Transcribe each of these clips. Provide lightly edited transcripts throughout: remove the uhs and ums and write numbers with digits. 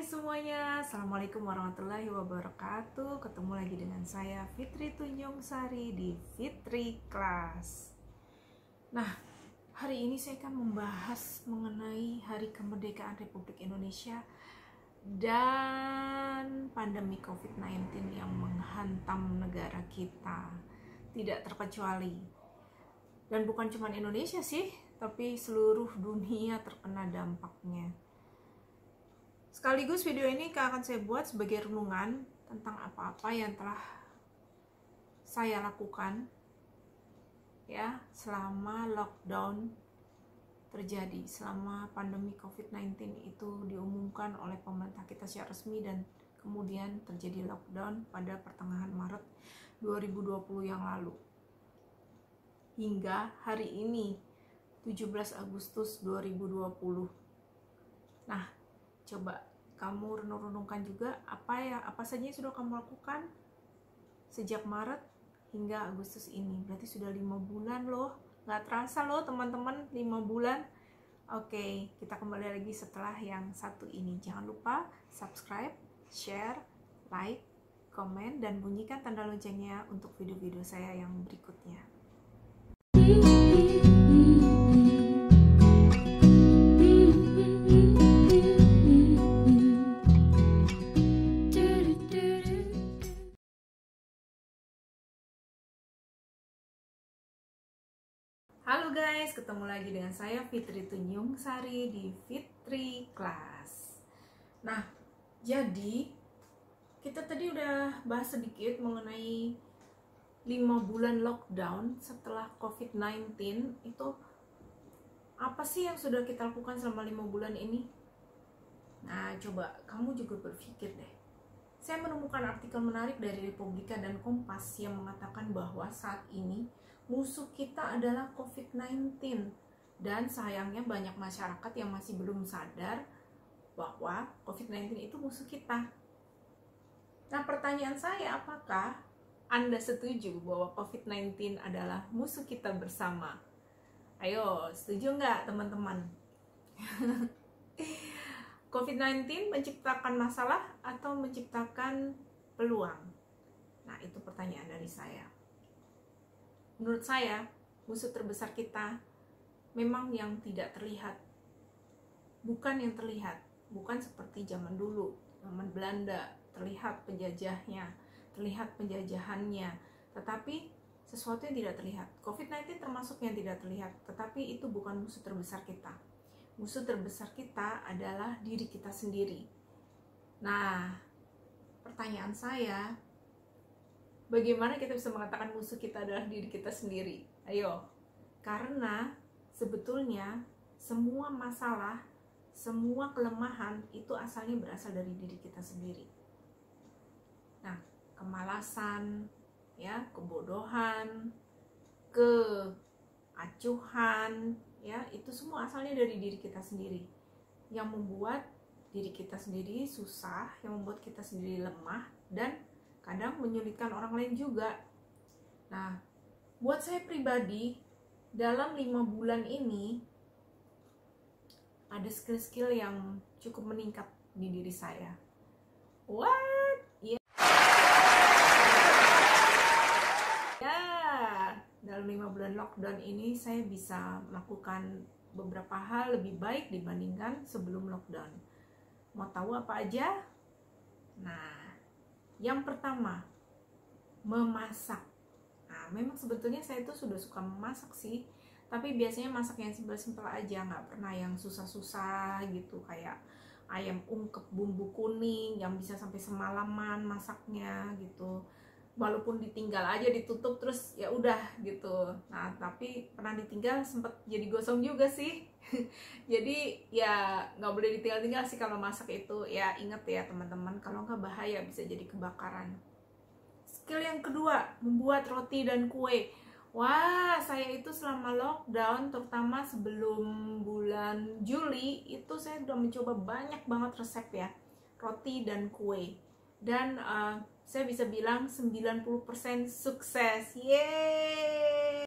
Hai semuanya, Assalamualaikum warahmatullahi wabarakatuh. Ketemu lagi dengan saya Fitri Tunjung Sari di Fitri Class. Nah, hari ini saya akan membahas mengenai Hari Kemerdekaan Republik Indonesia dan pandemi COVID-19 yang menghantam negara kita. Tidak terkecuali. Dan bukan cuma Indonesia sih, tapi seluruh dunia terkena dampaknya. Sekaligus video ini akan saya buat sebagai renungan tentang apa-apa yang telah saya lakukan ya selama lockdown terjadi, selama pandemi COVID-19 itu diumumkan oleh pemerintah kita secara resmi dan kemudian terjadi lockdown pada pertengahan Maret 2020 yang lalu. Hingga hari ini 17 Agustus 2020. Nah, coba kamu renung-renungkan juga apa saja yang sudah kamu lakukan sejak Maret hingga Agustus ini. Berarti sudah 5 bulan loh. Gak terasa loh teman-teman, 5 bulan. Oke, kita kembali lagi setelah yang satu ini. Jangan lupa subscribe, share, like, komen, dan bunyikan tanda loncengnya untuk video-video saya yang berikutnya. Halo guys, ketemu lagi dengan saya Fitri Tunjung Sari di Fitri Class. Nah, jadi kita tadi udah bahas sedikit mengenai 5 bulan lockdown setelah COVID-19. Itu apa sih yang sudah kita lakukan selama 5 bulan ini? Nah, coba kamu juga berpikir deh. Saya menemukan artikel menarik dari Republika dan Kompas yang mengatakan bahwa saat ini musuh kita adalah COVID-19, dan sayangnya banyak masyarakat yang masih belum sadar bahwa COVID-19 itu musuh kita. Nah, pertanyaan saya, apakah Anda setuju bahwa COVID-19 adalah musuh kita bersama? Ayo, setuju nggak teman-teman? COVID-19 menciptakan masalah atau menciptakan peluang? Nah, itu pertanyaan dari saya. Menurut saya, musuh terbesar kita memang yang tidak terlihat. Bukan yang terlihat. Bukan seperti zaman dulu, zaman Belanda, terlihat penjajahnya, terlihat penjajahannya. Tetapi sesuatu yang tidak terlihat. COVID-19 termasuk yang tidak terlihat, tetapi itu bukan musuh terbesar kita. Musuh terbesar kita adalah diri kita sendiri. Nah, pertanyaan saya, bagaimana kita bisa mengatakan musuh kita adalah diri kita sendiri? Ayo, karena sebetulnya semua masalah, semua kelemahan itu asalnya berasal dari diri kita sendiri. Nah, kemalasan, ya, kebodohan, keacuhan, ya, itu semua asalnya dari diri kita sendiri. Yang membuat diri kita sendiri susah, yang membuat kita sendiri lemah, dan kadang menyulitkan orang lain juga. Nah, buat saya pribadi, dalam 5 bulan ini ada skill-skill yang cukup meningkat di diri saya. What? Ya. Dalam 5 bulan lockdown ini saya bisa melakukan beberapa hal lebih baik dibandingkan sebelum lockdown. Mau tahu apa aja? Nah, yang pertama, memasak. Nah, memang sebetulnya saya itu sudah suka memasak sih, tapi biasanya masak yang simpel-simpel aja, nggak pernah yang susah-susah gitu, kayak ayam ungkep bumbu kuning yang bisa sampai semalaman masaknya gitu. Walaupun ditinggal aja, ditutup terus ya udah gitu. Nah, tapi pernah ditinggal sempet jadi gosong juga sih. Jadi ya nggak boleh ditinggal-tinggal sih kalau masak itu. Ya inget ya teman-teman, kalau nggak bahaya, bisa jadi kebakaran. Skill yang kedua, membuat roti dan kue. Wah, saya itu selama lockdown, terutama sebelum bulan Juli, itu saya udah mencoba banyak banget resep ya, roti dan kue. Dan saya bisa bilang 90% sukses. Yeay!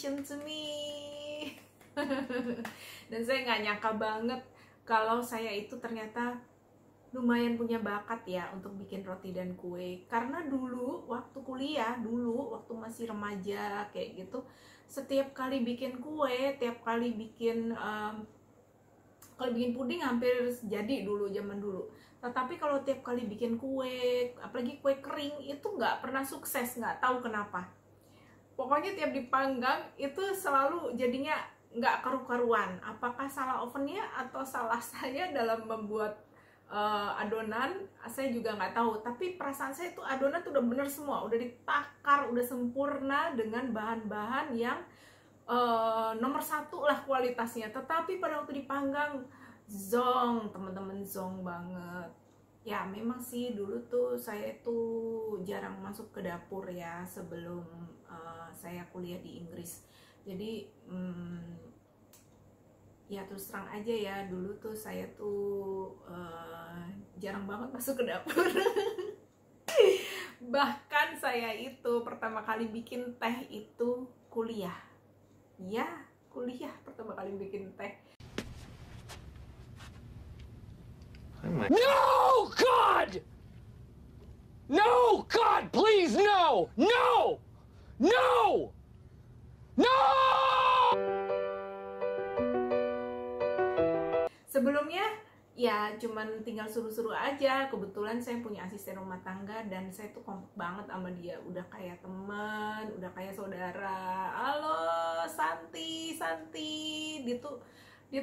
congratulations to me. Dan saya nggak nyangka banget kalau saya itu ternyata lumayan punya bakat ya untuk bikin roti dan kue. Karena dulu waktu kuliah, waktu masih remaja kayak gitu, setiap kali bikin kue, tiap kali bikin kalau bikin puding hampir jadi dulu, zaman dulu. Tetapi kalau tiap kali bikin kue, apalagi kue kering, itu nggak pernah sukses, nggak tahu kenapa. Pokoknya tiap dipanggang itu selalu jadinya nggak karu-karuan. Apakah salah ovennya atau salah saya dalam membuat adonan, saya juga nggak tahu. Tapi perasaan saya tuh adonan tuh udah bener semua, udah ditakar, udah sempurna dengan bahan-bahan yang nomor satu lah kualitasnya. Tetapi pada waktu dipanggang, zong teman-teman, zong banget. Ya memang sih dulu tuh saya tuh jarang masuk ke dapur ya sebelum saya kuliah di Inggris. Jadi ya terus terang aja ya, dulu tuh saya tuh jarang banget masuk ke dapur. Bahkan saya itu pertama kali bikin teh itu kuliah. Ya, kuliah pertama kali bikin teh. No, God! No, God, please, no! No! No! No! Sebelumnya ya cuman tinggal suruh-suruh aja. Kebetulan saya punya asisten rumah tangga dan saya tuh kompak banget sama dia, udah kayak teman, udah kayak saudara. Halo Santi, dia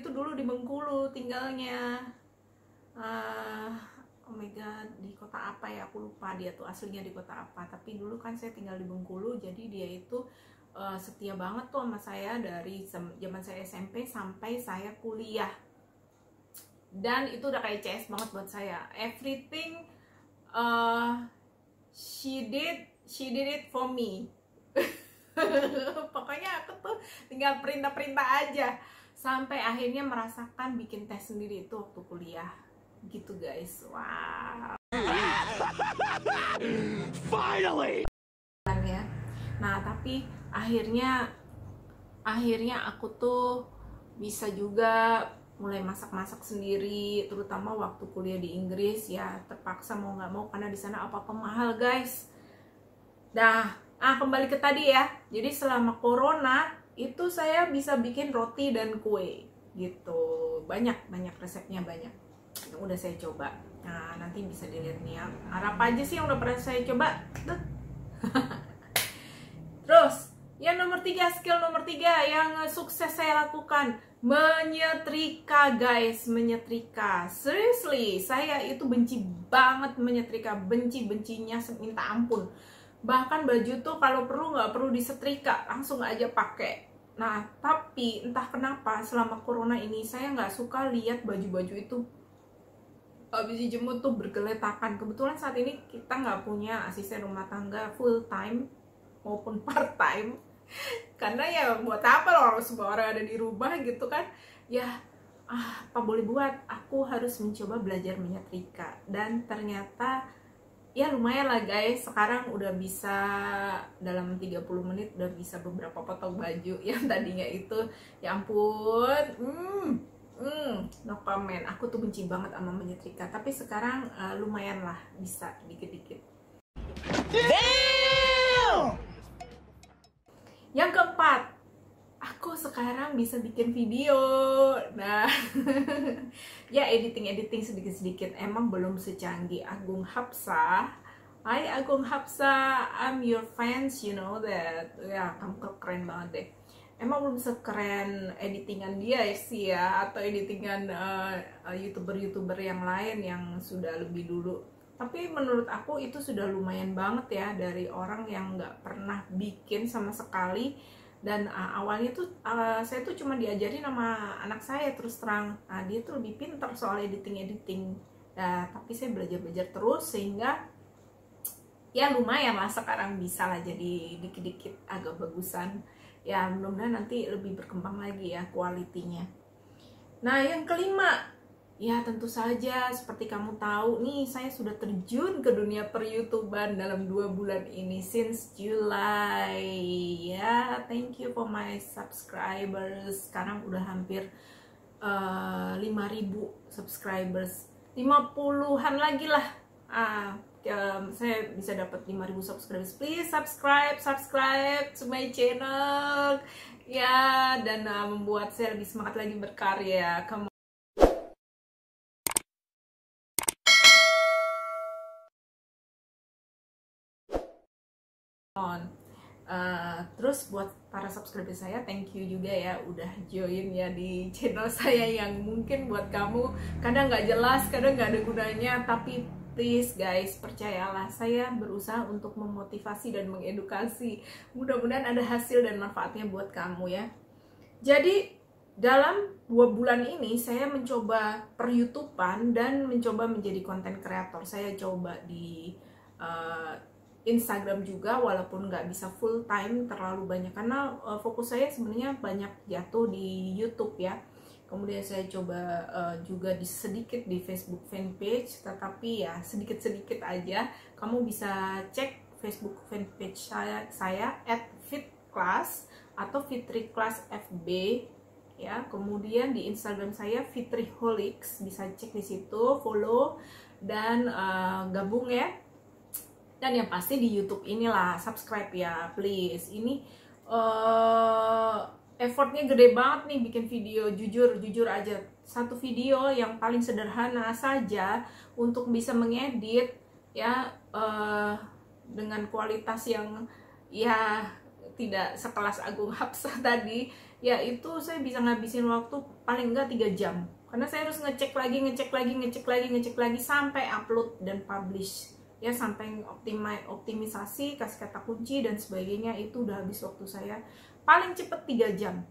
tuh dulu di Bengkulu tinggalnya. Oh my god, di kota apa ya, aku lupa dia tuh aslinya di kota apa. Tapi dulu kan saya tinggal di Bengkulu, jadi dia itu setia banget tuh sama saya dari zaman saya SMP sampai saya kuliah. Dan itu udah kayak CS banget buat saya. Everything she did it for me. Pokoknya aku tuh tinggal perintah-perintah aja sampai akhirnya merasakan bikin teh sendiri itu waktu kuliah. Gitu guys. Wow. Finally. Ya. Nah, tapi akhirnya aku tuh bisa juga mulai masak-masak sendiri, terutama waktu kuliah di Inggris ya, terpaksa mau nggak mau karena di sana apa-apa mahal guys. Nah, kembali ke tadi ya. Jadi selama corona itu saya bisa bikin roti dan kue gitu. Banyak resepnya, banyak yang udah saya coba. Nah, nanti bisa dilihat nih ya. Apa aja sih yang udah pernah saya coba? Terus yang skill nomor 3 yang sukses saya lakukan, menyetrika guys, menyetrika. Seriously, saya itu benci banget menyetrika, bencinya minta ampun. Bahkan baju tuh kalau perlu nggak perlu disetrika, langsung aja pakai. Nah, tapi entah kenapa selama corona ini saya nggak suka lihat baju-baju itu habis dijemur tuh bergeletakan. Kebetulan saat ini kita nggak punya asisten rumah tangga full time maupun part time. Karena ya buat apa loh, semua orang ada di rumah gitu kan ya, apa boleh buat, aku harus mencoba belajar menyetrika. Dan ternyata ya lumayan lah guys, sekarang udah bisa dalam 30 menit udah bisa beberapa potong baju yang tadinya itu ya ampun, no comment. Aku tuh benci banget sama menyetrika, tapi sekarang lumayan lah bisa dikit-dikit. Yang keempat, aku sekarang bisa bikin video. Nah, ya editing sedikit-sedikit. Emang belum secanggih Agung Hapsah. Hai Agung Hapsah, I'm your fans, you know that. Ya, kamu keren banget deh. Emang belum sekeren editingan dia sih ya, atau editingan youtuber yang lain yang sudah lebih dulu. Tapi menurut aku itu sudah lumayan banget ya, dari orang yang nggak pernah bikin sama sekali. Dan awalnya tuh saya tuh cuma diajarin sama anak saya, terus terang. Nah, dia tuh lebih pintar soal editing. Nah, tapi saya belajar terus sehingga ya lumayan lah sekarang bisa lah jadi dikit-dikit agak bagusan. Ya mudah-mudahan nanti lebih berkembang lagi ya kualitinya. Nah, yang kelima, Ya tentu saja, seperti kamu tahu nih, saya sudah terjun ke dunia per-YouTuber dalam 2 bulan ini, since July. Ya, thank you for my subscribers. Sekarang udah hampir 5.000 subscribers, 50-an lagi lah. Saya bisa dapat 5.000 subscribers. Please subscribe to my channel ya, dan membuat saya lebih semangat lagi berkarya. Kamu terus buat para subscriber saya, thank you juga ya udah join ya di channel saya yang mungkin buat kamu kadang nggak jelas, kadang nggak ada gunanya, tapi please guys, percayalah, saya berusaha untuk memotivasi dan mengedukasi. Mudah-mudahan ada hasil dan manfaatnya buat kamu ya. Jadi dalam 2 bulan ini saya mencoba per-YouTubean dan mencoba menjadi konten kreator. Saya coba di Instagram juga, walaupun nggak bisa full time terlalu banyak karena fokus saya sebenarnya banyak jatuh di YouTube ya. Kemudian saya coba juga sedikit di Facebook fanpage, tetapi ya sedikit-sedikit aja. Kamu bisa cek Facebook fanpage saya @fitclass atau Fitriclass FB ya. Kemudian di Instagram saya Fitriholics, bisa cek di situ, follow dan gabung ya. Dan yang pasti di YouTube inilah, subscribe ya, please. Ini effortnya gede banget nih bikin video, jujur aja. Satu video yang paling sederhana saja untuk bisa mengedit ya, dengan kualitas yang ya tidak sekelas Agung Hapsah tadi, ya itu saya bisa ngabisin waktu paling enggak 3 jam. Karena saya harus ngecek lagi sampai upload dan publish. Ya sampai optimisasi, kasih kata kunci dan sebagainya, itu udah habis waktu saya paling cepet 3 jam.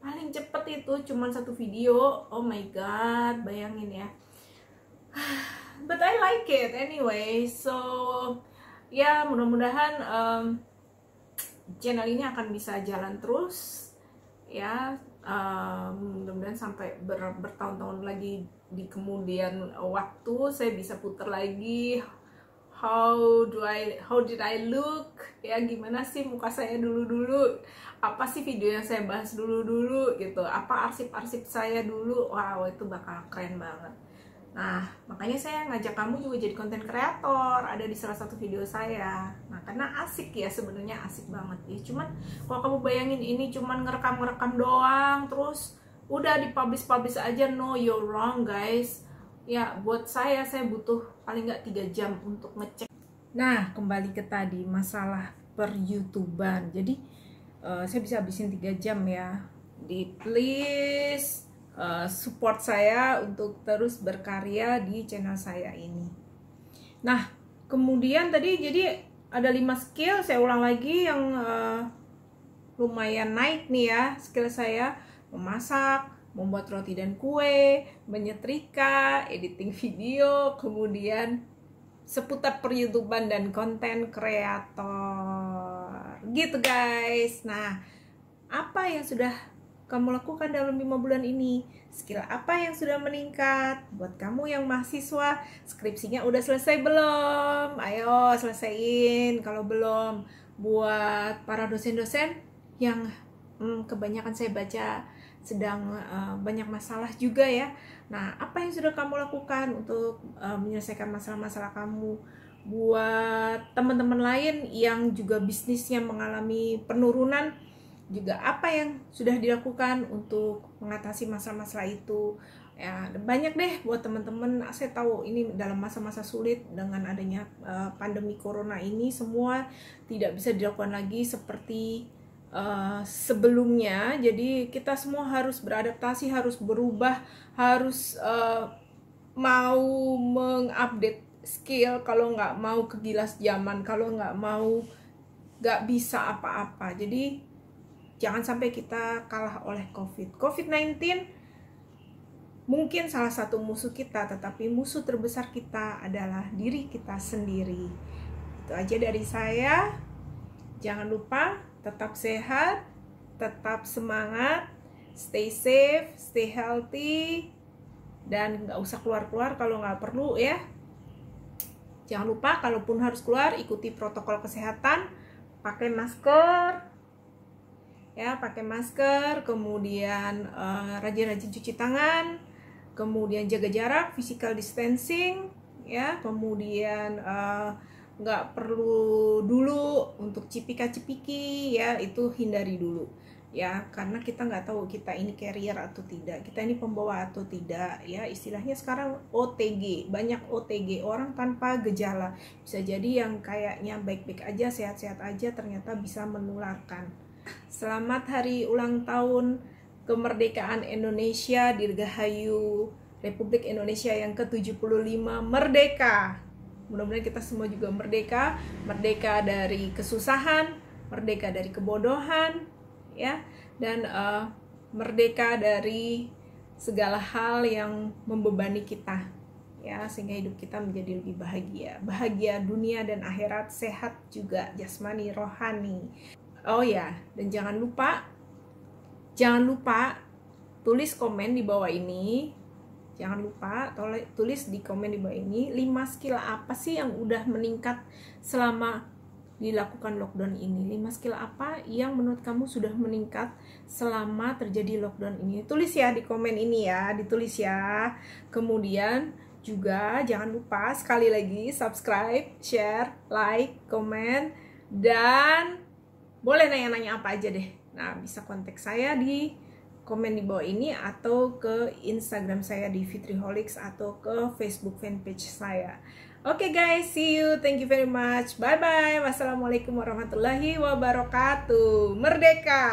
Paling cepet itu cuman 1 video. Oh my god, bayangin ya. But I like it anyway. So ya mudah-mudahan channel ini akan bisa jalan terus ya. Mudah-mudahan sampai bertahun-tahun lagi di kemudian waktu saya bisa putar lagi how did I look ya, gimana sih muka saya dulu, apa sih video yang saya bahas dulu gitu, apa arsip saya dulu. Wow, itu bakal keren banget. Nah, makanya saya ngajak kamu juga jadi konten kreator, ada di salah satu video saya. Nah, karena asik ya, sebenarnya asik banget ya. Cuman kalau kamu bayangin ini cuman ngerekam doang terus udah dipublish aja, no, you're wrong guys. Ya, buat saya butuh paling nggak 3 jam untuk ngecek. Nah, kembali ke tadi masalah per-YouTuber. Jadi saya bisa habisin 3 jam ya. Please support saya untuk terus berkarya di channel saya ini. Nah, kemudian tadi jadi ada 5 skill, saya ulang lagi yang lumayan naik nih ya skill saya: memasak, membuat roti dan kue, menyetrika, editing video, kemudian seputar per-YouTuber dan konten kreator. Gitu guys. Nah, apa yang sudah kamu lakukan dalam 5 bulan ini? Skill apa yang sudah meningkat? Buat kamu yang mahasiswa, skripsinya udah selesai belum? Ayo selesaiin kalau belum. Buat para dosen-dosen yang kebanyakan saya baca sedang banyak masalah juga ya. Nah, apa yang sudah kamu lakukan untuk menyelesaikan masalah-masalah kamu? Buat teman-teman lain yang juga bisnisnya mengalami penurunan, juga apa yang sudah dilakukan untuk mengatasi masalah-masalah itu? Ya, banyak deh buat teman-teman. Saya tahu ini dalam masa-masa sulit dengan adanya pandemi corona ini, semua tidak bisa dilakukan lagi seperti sebelumnya. Jadi kita semua harus beradaptasi, harus berubah, harus mau mengupdate skill. Kalau nggak mau kegilas zaman, kalau nggak mau nggak bisa apa-apa. Jadi jangan sampai kita kalah oleh COVID-19 mungkin salah satu musuh kita, tetapi musuh terbesar kita adalah diri kita sendiri. Itu aja dari saya. Jangan lupa tetap sehat, tetap semangat, stay safe, stay healthy, dan nggak usah keluar-keluar kalau nggak perlu ya. Jangan lupa kalaupun harus keluar, ikuti protokol kesehatan, pakai masker ya, pakai masker, kemudian rajin-rajin cuci tangan, kemudian jaga jarak, physical distancing ya, kemudian nggak perlu dulu untuk cipika-cipiki ya, itu hindari dulu ya, karena kita nggak tahu kita ini carrier atau tidak, kita ini pembawa atau tidak ya. Istilahnya sekarang OTG, banyak OTG, orang tanpa gejala, bisa jadi yang kayaknya baik-baik aja, sehat-sehat aja, ternyata bisa menularkan. Selamat hari ulang tahun kemerdekaan Indonesia, Dirgahayu Republik Indonesia yang ke-75 merdeka. Mudah-mudahan kita semua juga merdeka, merdeka dari kesusahan, merdeka dari kebodohan ya, dan merdeka dari segala hal yang membebani kita ya, sehingga hidup kita menjadi lebih bahagia dunia dan akhirat, sehat juga jasmani rohani. Oh ya, dan jangan lupa tulis komen di bawah ini. Jangan lupa tulis di komen di bawah ini 5 skill apa sih yang udah meningkat selama dilakukan lockdown ini. 5 skill apa yang menurut kamu sudah meningkat selama terjadi lockdown ini? Tulis ya di komen ini ya, ditulis ya. Kemudian juga jangan lupa sekali lagi subscribe, share, like, komen, dan boleh nanya-nanya apa aja deh. Nah, bisa kontak saya di komen di bawah ini, atau ke Instagram saya di Fitriholics, atau ke Facebook fanpage saya. Oke guys, see you, thank you very much, bye bye, wassalamualaikum warahmatullahi wabarakatuh, merdeka.